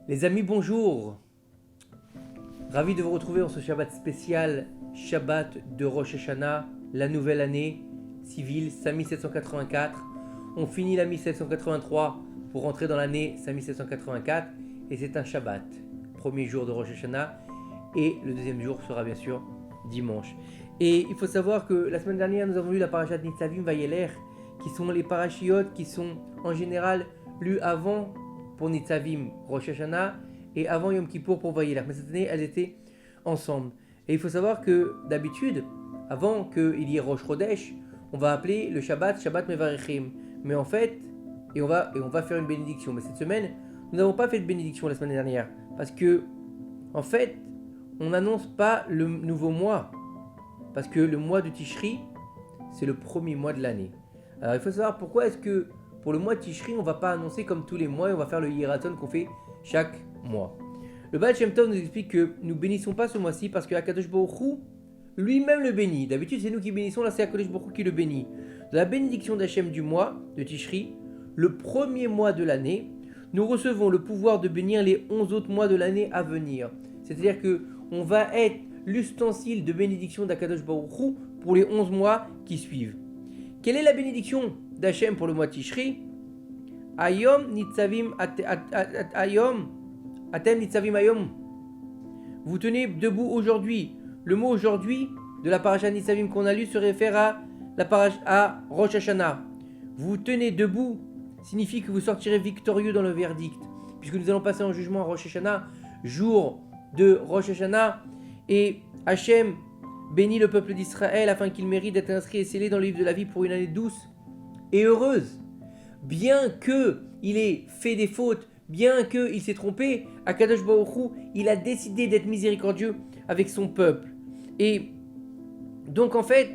Les amis, bonjour. Ravi de vous retrouver en ce Shabbat spécial, Shabbat de Rosh Hashanah, la nouvelle année civile 5784. On finit la 1783 pour rentrer dans l'année 5784 et c'est un Shabbat, premier jour de Rosh Hashanah et le deuxième jour sera bien sûr dimanche. Et il faut savoir que la semaine dernière nous avons lu la parashat Nitzavim Vayeler, qui sont les parachiotes qui sont en général lus avant pour Nitzavim Rosh Hashanah et avant Yom Kippour pour Vayeler. Mais cette année, elles étaient ensemble. Et il faut savoir que d'habitude, avant qu'il y ait Rosh Chodesh, on va appeler le Shabbat Shabbat Mevarechim. Mais en fait, et on va faire une bénédiction. Mais cette semaine, nous n'avons pas fait de bénédiction la semaine dernière. Parce que, en fait, on n'annonce pas le nouveau mois. Parce que le mois de Tishri, c'est le premier mois de l'année. Alors il faut savoir pourquoi est-ce que pour le mois de Tishri, on ne va pas annoncer comme tous les mois et on va faire le Yiraton qu'on fait chaque mois. Le Baal Shem Tov nous explique que nous bénissons pas ce mois-ci parce que Akadosh Baruch Hu lui-même le bénit. D'habitude, c'est nous qui bénissons, là c'est Akadosh Baruch Hu qui le bénit. De la bénédiction d'Hachem du mois de Tishri, le premier mois de l'année, nous recevons le pouvoir de bénir les 11 autres mois de l'année à venir. C'est-à-dire que on va être l'ustensile de bénédiction d'Akadosh Baruch Hu pour les 11 mois qui suivent. Quelle est la bénédiction d'Hachem pour le mois Tishri? Ayom nitzavim ayom atem nitzavim ayom. Vous tenez debout aujourd'hui. Le mot aujourd'hui de la parasha Nitzavim qu'on a lu se réfère à Rosh Hashanah. Vous tenez debout signifie que vous sortirez victorieux dans le verdict, puisque nous allons passer en jugement à Rosh Hashanah, jour de Rosh Hashanah, et Hachem bénit le peuple d'Israël afin qu'il mérite d'être inscrit et scellé dans le livre de la vie pour une année douce et heureuse. Bien qu'il ait fait des fautes, bien qu'il s'est trompé, Akadosh Baruch Hu, il a décidé d'être miséricordieux avec son peuple. Et donc en fait,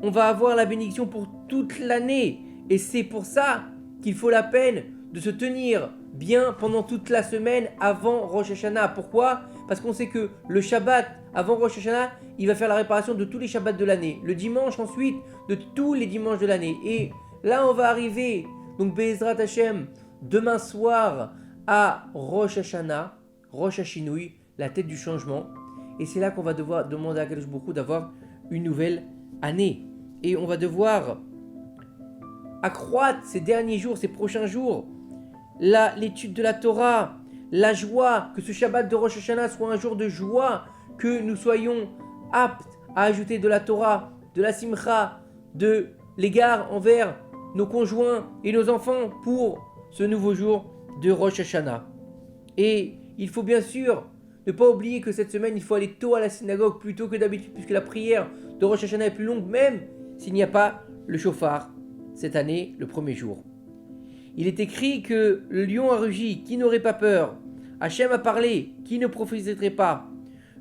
on va avoir la bénédiction pour toute l'année. Et c'est pour ça qu'il faut la peine de se tenir bien pendant toute la semaine avant Rosh Hashanah. Pourquoi ? Parce qu'on sait que le Shabbat avant Rosh Hashanah, il va faire la réparation de tous les Shabbats de l'année. Le dimanche ensuite, de tous les dimanches de l'année. Et là, on va arriver, donc Be'ezrat Hashem, demain soir à Rosh Hashanah, Rosh Hashinui, la tête du changement. Et c'est là qu'on va devoir demander à Akadosh Baruch Hu d'avoir une nouvelle année. Et on va devoir accroître ces derniers jours, ces prochains jours, l'étude de la Torah, la joie, que ce Shabbat de Rosh Hashanah soit un jour de joie, que nous soyons aptes à ajouter de la Torah, de la Simcha, de l'égard envers nos conjoints et nos enfants pour ce nouveau jour de Rosh Hashanah. Et il faut bien sûr ne pas oublier que cette semaine, il faut aller tôt à la synagogue plutôt que d'habitude, puisque la prière de Rosh Hashanah est plus longue, même s'il n'y a pas le shofar cette année, le premier jour. Il est écrit que le lion a rugi, qui n'aurait pas peur? Hachem a parlé, qui ne prophétiserait pas?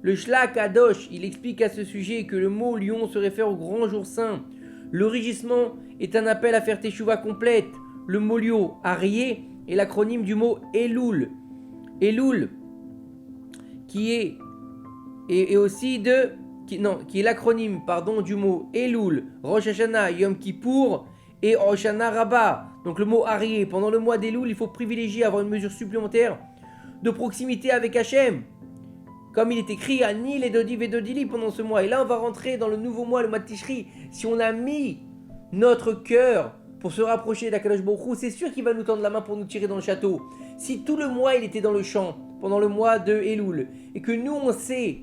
Le Shlach Kadosh, il explique à ce sujet que le mot lion se réfère au grand jour saint. Le rugissement est un appel à faire teshuva complète. Le mot lion, arié, est l'acronyme du mot Elul. Elul, qui est l'acronyme du mot Elul, Rosh Hashanah, Yom Kippour et Hoshana Rabbah. Donc le mot arié. Pendant le mois d'Elul, il faut privilégier avoir une mesure supplémentaire de proximité avec Hachem. Comme il est écrit à Nil et Dodi Vedodili pendant ce mois. Et là, on va rentrer dans le nouveau mois, le mois de Tishri. Si on a mis notre cœur pour se rapprocher d'Akadosh Baruch Hu, c'est sûr qu'il va nous tendre la main pour nous tirer dans le château. Si tout le mois, il était dans le champ, pendant le mois de Elul, et que nous, on s'est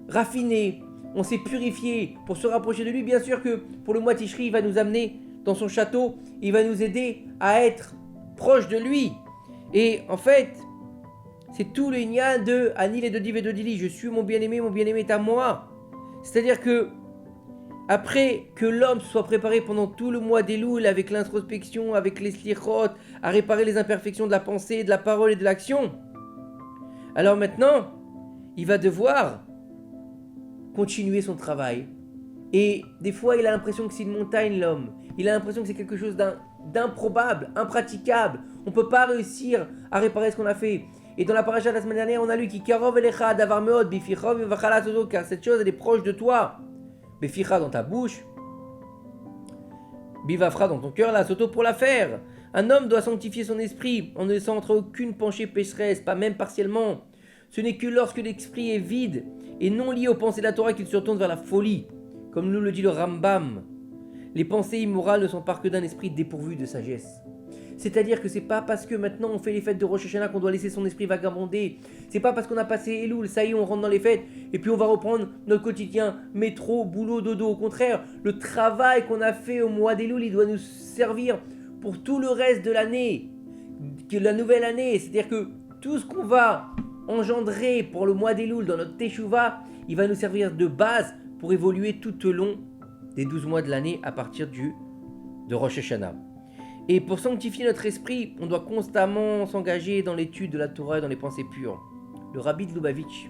raffiné, on s'est purifié pour se rapprocher de lui, bien sûr que pour le mois Tishri, il va nous amener dans son château, il va nous aider à être proche de lui. Et en fait, c'est tout le nian de Anil et de Div et de Dili. Je suis mon bien-aimé est à moi. C'est-à-dire que, après que l'homme soit préparé pendant tout le mois d'Elul avec l'introspection, avec les slichot, à réparer les imperfections de la pensée, de la parole et de l'action, alors maintenant, il va devoir continuer son travail. Et des fois, il a l'impression que c'est une montagne, l'homme. Il a l'impression que c'est quelque chose d'improbable, impraticable. On ne peut pas réussir à réparer ce qu'on a fait. Et dans la paracha de la semaine dernière, on a lu Kikarov elecha davar meod bificha vivachala todo, car cette chose elle est proche de toi. Bificha dans ta bouche, bivafra dans ton cœur, la soto pour la faire. Un homme doit sanctifier son esprit en ne laissant entrer aucune pensée pécheresse, pas même partiellement. Ce n'est que lorsque l'esprit est vide et non lié aux pensées de la Torah qu'il se retourne vers la folie, comme nous le dit le Rambam. Les pensées immorales ne sont pas que d'un esprit dépourvu de sagesse. C'est-à-dire que c'est pas parce que maintenant on fait les fêtes de Rosh Hashanah qu'on doit laisser son esprit vagabonder. C'est pas parce qu'on a passé Elul, ça y est, on rentre dans les fêtes et puis on va reprendre notre quotidien, métro, boulot, dodo. Au contraire, le travail qu'on a fait au mois d'Elul, il doit nous servir pour tout le reste de l'année, la nouvelle année. C'est-à-dire que tout ce qu'on va engendrer pour le mois d'Elul dans notre Teshuvah, il va nous servir de base pour évoluer tout au long des 12 mois de l'année à partir de Rosh Hashanah. Et pour sanctifier notre esprit, on doit constamment s'engager dans l'étude de la Torah et dans les pensées pures. Le Rabbi de Lubavitch,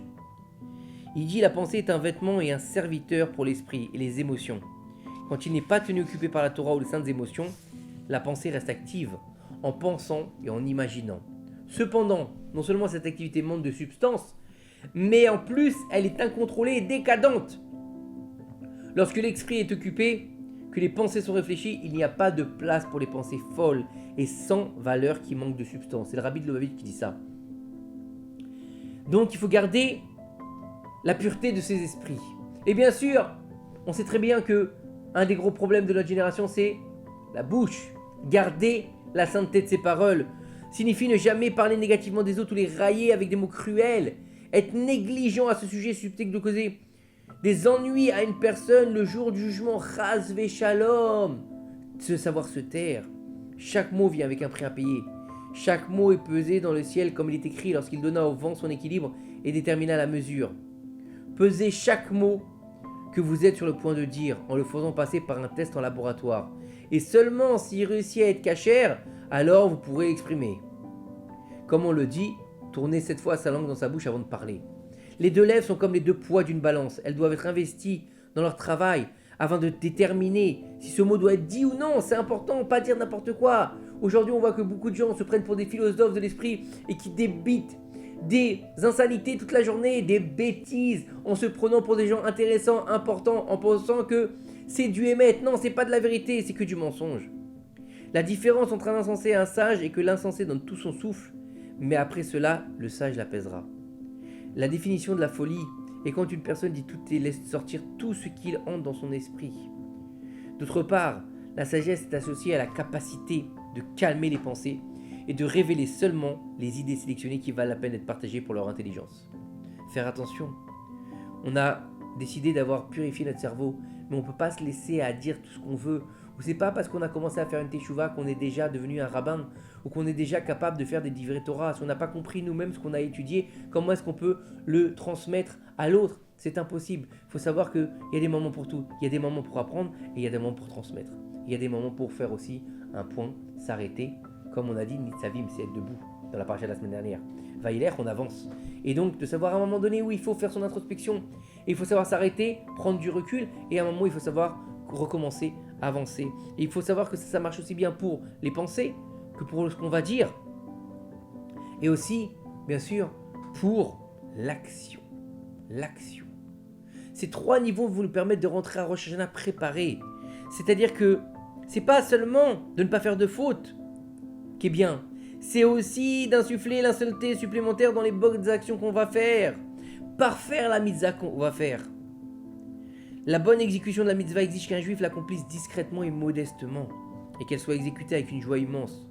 il dit: la pensée est un vêtement et un serviteur pour l'esprit et les émotions. Quand il n'est pas tenu occupé par la Torah ou les saintes émotions, la pensée reste active, en pensant et en imaginant. Cependant, non seulement cette activité manque de substance, mais en plus, elle est incontrôlée et décadente. Lorsque l'esprit est occupé, que les pensées sont réfléchies, il n'y a pas de place pour les pensées folles et sans valeur qui manquent de substance. C'est le Rabbi de Lubavitch qui dit ça. Donc il faut garder la pureté de ses esprits. Et bien sûr, on sait très bien que un des gros problèmes de notre génération, c'est la bouche. Garder la sainteté de ses paroles signifie ne jamais parler négativement des autres ou les railler avec des mots cruels. Être négligent à ce sujet susceptible de causer des ennuis à une personne le jour du jugement, Chas v'shalom. Se savoir se taire. Chaque mot vient avec un prix à payer. Chaque mot est pesé dans le ciel comme il est écrit lorsqu'il donna au vent son équilibre et détermina la mesure. Pesez chaque mot que vous êtes sur le point de dire en le faisant passer par un test en laboratoire. Et seulement s'il réussit à être cachère, alors vous pourrez l'exprimer. Comme on le dit, tournez cette fois sa langue dans sa bouche avant de parler. Les deux lèvres sont comme les deux poids d'une balance. Elles doivent être investies dans leur travail afin de déterminer si ce mot doit être dit ou non. C'est important, pas dire n'importe quoi. Aujourd'hui, on voit que beaucoup de gens se prennent pour des philosophes de l'esprit et qui débitent des insanités toute la journée, des bêtises, en se prenant pour des gens intéressants, importants, en pensant que c'est du émettre. Non, c'est pas de la vérité, c'est que du mensonge. La différence entre un insensé et un sage est que l'insensé donne tout son souffle, mais après cela, le sage l'apaisera. La définition de la folie est quand une personne dit tout et laisse sortir tout ce qu'il entre dans son esprit. D'autre part, la sagesse est associée à la capacité de calmer les pensées et de révéler seulement les idées sélectionnées qui valent la peine d'être partagées pour leur intelligence. Faire attention. On a décidé d'avoir purifié notre cerveau, mais on ne peut pas se laisser à dire tout ce qu'on veut. Ou c'est pas parce qu'on a commencé à faire une teshuva qu'on est déjà devenu un rabbin ou qu'on est déjà capable de faire des divrei Torah. Si on n'a pas compris nous-mêmes ce qu'on a étudié, comment est-ce qu'on peut le transmettre à l'autre? C'est impossible. Il faut savoir qu'il y a des moments pour tout. Il y a des moments pour apprendre et il y a des moments pour transmettre. Il y a des moments pour faire aussi un point, s'arrêter. Comme on a dit, Nitzavim, c'est être debout dans la paracha de la semaine dernière. Vaïler, on avance. Et donc de savoir à un moment donné où il faut faire son introspection. Et il faut savoir s'arrêter, prendre du recul. Et à un moment, il faut savoir recommencer, avancer. Et il faut savoir que ça marche aussi bien pour les pensées que pour ce qu'on va dire. Et aussi, bien sûr, pour l'action. L'action. Ces trois niveaux vont nous permettre de rentrer à Rosh Hashanah préparé. C'est-à-dire que c'est pas seulement de ne pas faire de fautes qui est bien. C'est aussi d'insuffler l'insainteté supplémentaire dans les bonnes actions qu'on va faire. Parfaire la mitzvah qu'on va faire. La bonne exécution de la mitzvah exige qu'un juif l'accomplisse discrètement et modestement, et qu'elle soit exécutée avec une joie immense.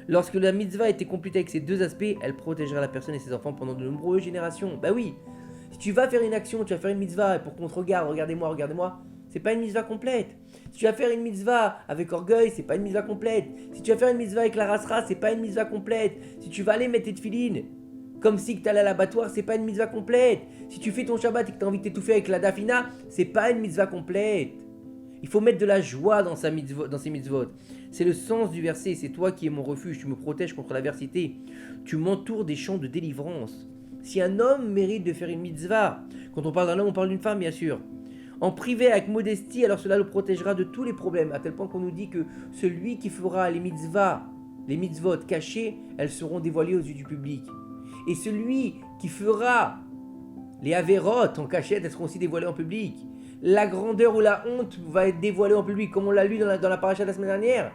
Lorsque la mitzvah était complétée avec ces deux aspects, elle protégera la personne et ses enfants pendant de nombreuses générations. Bah oui, si tu vas faire une action, tu vas faire une mitzvah pour qu'on te regarde, regardez-moi, c'est pas une mitzvah complète. Si tu vas faire une mitzvah avec orgueil, c'est pas une mitzvah complète. Si tu vas faire une mitzvah avec la rasra, c'est pas une mitzvah complète. Si tu vas aller mettre tes tefilines comme si tu allais à l'abattoir, c'est pas une mitzvah complète. Si tu fais ton Shabbat et que tu as envie de t'étouffer avec la dafina, c'est pas une mitzvah complète. Il faut mettre de la joie dans ces mitzvot. C'est le sens du verset. C'est toi qui es mon refuge. Tu me protèges contre l'adversité. Tu m'entoures des champs de délivrance. Si un homme mérite de faire une mitzvah, quand on parle d'un homme, on parle d'une femme, bien sûr. En privé, avec modestie, alors cela le protégera de tous les problèmes. À tel point qu'on nous dit que celui qui fera les mitzvot cachés, elles seront dévoilées aux yeux du public. Et celui qui fera les avérotes en cachette, elles seront aussi dévoilées en public. La grandeur ou la honte va être dévoilée en public, comme on l'a lu dans la paracha de la semaine dernière.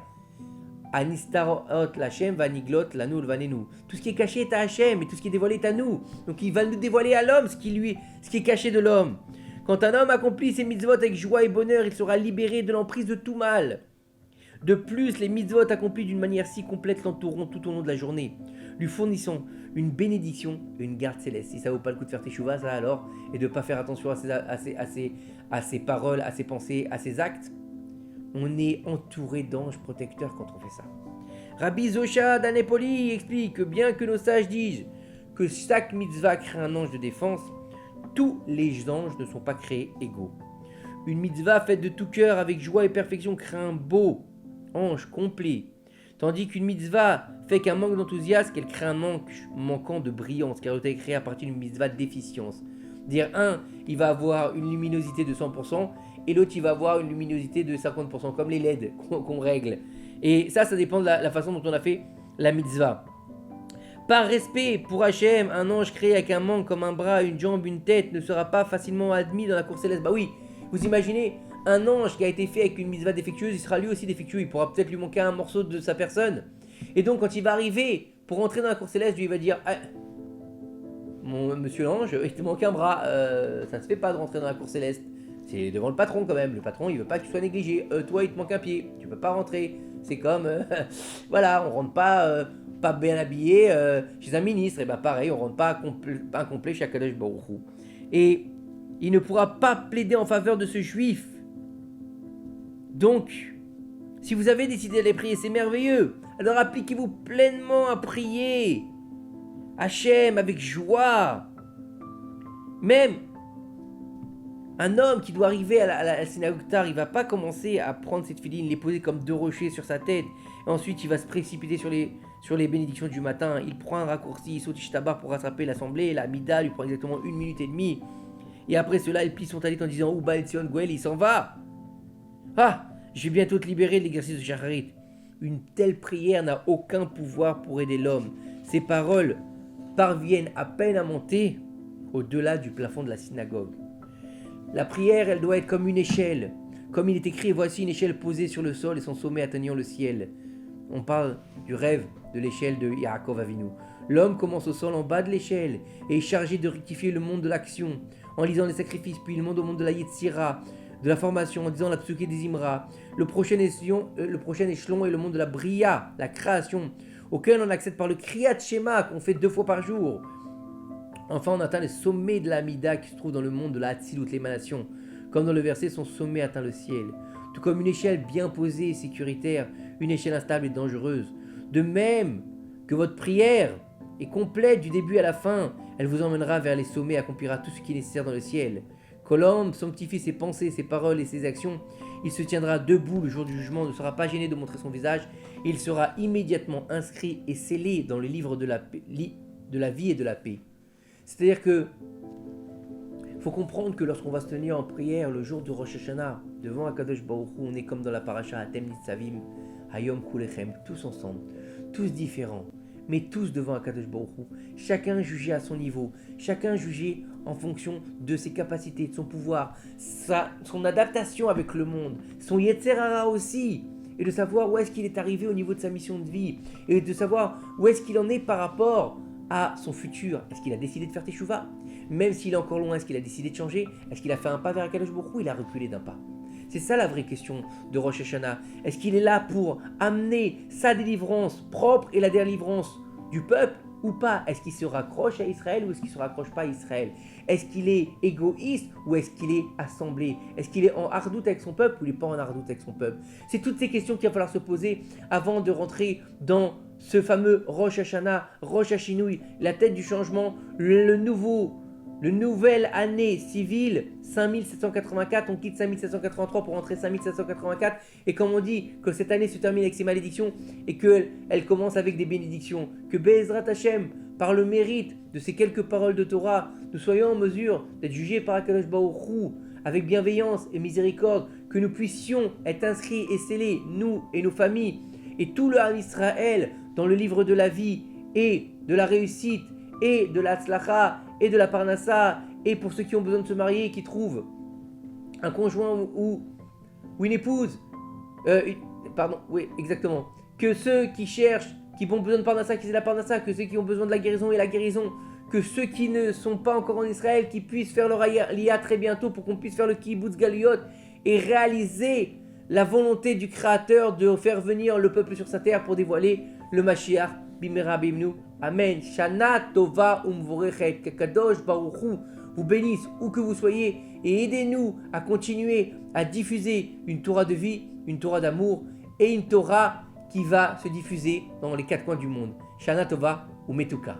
Anistarot l'Hachem va niglot l'anu vanenu. Tout ce qui est caché est à Hachem et tout ce qui est dévoilé est à nous. Donc il va nous dévoiler à l'homme ce qui est caché de l'homme. Quand un homme accomplit ses mitzvot avec joie et bonheur, il sera libéré de l'emprise de tout mal. De plus, les mitzvot accomplis d'une manière si complète l'entoureront tout au long de la journée, lui fournissant une bénédiction et une garde céleste. Si ça vaut pas le coup de faire teshuva, ça alors, et de ne pas faire attention à ses paroles, à ses pensées, à ses actes, on est entouré d'anges protecteurs quand on fait ça. Rabbi Zosha d'Anépoli explique que bien que nos sages disent que chaque mitzvah crée un ange de défense, tous les anges ne sont pas créés égaux. Une mitzvah faite de tout cœur avec joie et perfection crée un beau ange complet, tandis qu'une mitzvah fait qu'un manque d'enthousiasme, qu'elle crée un manquant de brillance, car elle a été créée à partir d'une mitzvah de déficience. Dire un, il va avoir une luminosité de 100%, et l'autre, il va avoir une luminosité de 50%, comme les LED qu'on règle. Et ça dépend de la façon dont on a fait la mitzvah. Par respect pour Hachem, un ange créé avec un manque comme un bras, une jambe, une tête ne sera pas facilement admis dans la cour céleste. Bah oui, vous imaginez, un ange qui a été fait avec une mitzvah défectueuse, il sera lui aussi défectueux, il pourra peut-être lui manquer un morceau de sa personne. Et donc quand il va arriver pour entrer dans la cour céleste, lui il va dire monsieur l'ange, il te manque un bras, ça ne se fait pas de rentrer dans la cour céleste. C'est devant le patron quand même, le patron il veut pas que tu sois négligé, toi il te manque un pied, tu peux pas rentrer. C'est comme, voilà, on rentre pas bien habillé chez un ministre, et bah pareil, on rentre pas incomplet chez Akadosh Baruch Hu. Et il ne pourra pas plaider en faveur de ce juif. Donc, si vous avez décidé d'aller prier, c'est merveilleux. Alors appliquez-vous pleinement à prier Hachem avec joie. Même un homme qui doit arriver à la synagogue tard, il va pas commencer à prendre cette filine, les poser comme deux rochers sur sa tête, et ensuite il va se précipiter sur les bénédictions du matin. Il prend un raccourci, il saute Ishtabar pour rattraper l'assemblée, la Mida lui prend exactement 1 minute et demie. Et après cela, il plie son talit en disant Uba Etzion Goel, il s'en va. Ah, je vais bientôt te libérer de l'exercice de Shacharit. Une telle prière n'a aucun pouvoir pour aider l'homme. Ces paroles parviennent à peine à monter au-delà du plafond de la synagogue. La prière, elle doit être comme une échelle. Comme il est écrit, voici une échelle posée sur le sol et son sommet atteignant le ciel. On parle du rêve de l'échelle de Yaakov Avinu. L'homme commence au sol en bas de l'échelle et est chargé de rectifier le monde de l'action en lisant les sacrifices, puis il monte au monde de la Yetzira, de la formation en disant la Psuké des Imra. Le prochain échelon est le monde de la Bria, la création, auquel on accède par le Kriyat Shema qu'on fait 2 fois par jour. Enfin, on atteint le sommet de la Amida qui se trouve dans le monde de la Hatzilut, l'émanation. Comme dans le verset, son sommet atteint le ciel. Tout comme une échelle bien posée et sécuritaire, une échelle instable et dangereuse. De même que votre prière est complète du début à la fin, elle vous emmènera vers les sommets et accomplira tout ce qui est nécessaire dans le ciel. Quand l'homme sanctifie ses pensées, ses paroles et ses actions, il se tiendra debout le jour du jugement, ne sera pas gêné de montrer son visage, et il sera immédiatement inscrit et scellé dans le livre de la vie et de la paix. C'est-à-dire que faut comprendre que lorsqu'on va se tenir en prière le jour de Rosh Hashanah, devant Akadosh Baruch Hu, on est comme dans la paracha Atem Nitzavim, Hayom Kulechem, tous ensemble, tous différents, mais tous devant Akadosh Baruch Hu, chacun jugé à son niveau, chacun jugé en fonction de ses capacités, de son pouvoir, son adaptation avec le monde, son Yetzer Hara aussi, et de savoir où est-ce qu'il est arrivé au niveau de sa mission de vie, et de savoir où est-ce qu'il en est par rapport à son futur. Est-ce qu'il a décidé de faire teshuva? Même s'il est encore loin, est-ce qu'il a décidé de changer? Est-ce qu'il a fait un pas vers Akadosh Baruch Hu? Il a reculé d'un pas. C'est ça la vraie question de Rosh Hashanah. Est-ce qu'il est là pour amener sa délivrance propre et la délivrance du peuple ou pas? Est-ce qu'il se raccroche à Israël ou est-ce qu'il ne se raccroche pas à Israël? Est-ce qu'il est égoïste ou est-ce qu'il est assemblé? Est-ce qu'il est en hardoute avec son peuple ou il n'est pas en hardoute avec son peuple? C'est toutes ces questions qu'il va falloir se poser avant de rentrer dans ce fameux Rosh Hashanah, Rosh Hashinui, la tête du changement, le nouvelle année civile, 5784, on quitte 5783 pour entrer 5784, et comme on dit que cette année se termine avec ses malédictions, et qu'elle commence avec des bénédictions, que Be'ezrat Hashem, par le mérite de ces quelques paroles de Torah, nous soyons en mesure d'être jugés par Akadosh Baruch Hu, avec bienveillance et miséricorde, que nous puissions être inscrits et scellés, nous et nos familles, et tout le Ham Israël, dans le livre de la vie, et de la réussite, et de la tzlacha, et de la parnassa, et pour ceux qui ont besoin de se marier, qui trouvent un conjoint ou une épouse, oui, exactement, que ceux qui cherchent, qui ont besoin de Parnassa, qu'ils aient la Parnassa, que ceux qui ont besoin de la guérison aient la guérison, que ceux qui ne sont pas encore en Israël, qui puissent faire leur Aliyah très bientôt pour qu'on puisse faire le Kibbutz Galuyot et réaliser la volonté du Créateur de faire venir le peuple sur sa terre pour dévoiler le Mashiach Bimera Bimnu. Amen. Shana Tova Umvorechet. Que Kadosh Baruch Hu vous bénisse où que vous soyez et aidez-nous à continuer à diffuser une Torah de vie, une Torah d'amour et une Torah qui va se diffuser dans les quatre coins du monde. Shana Tova ou Metuka.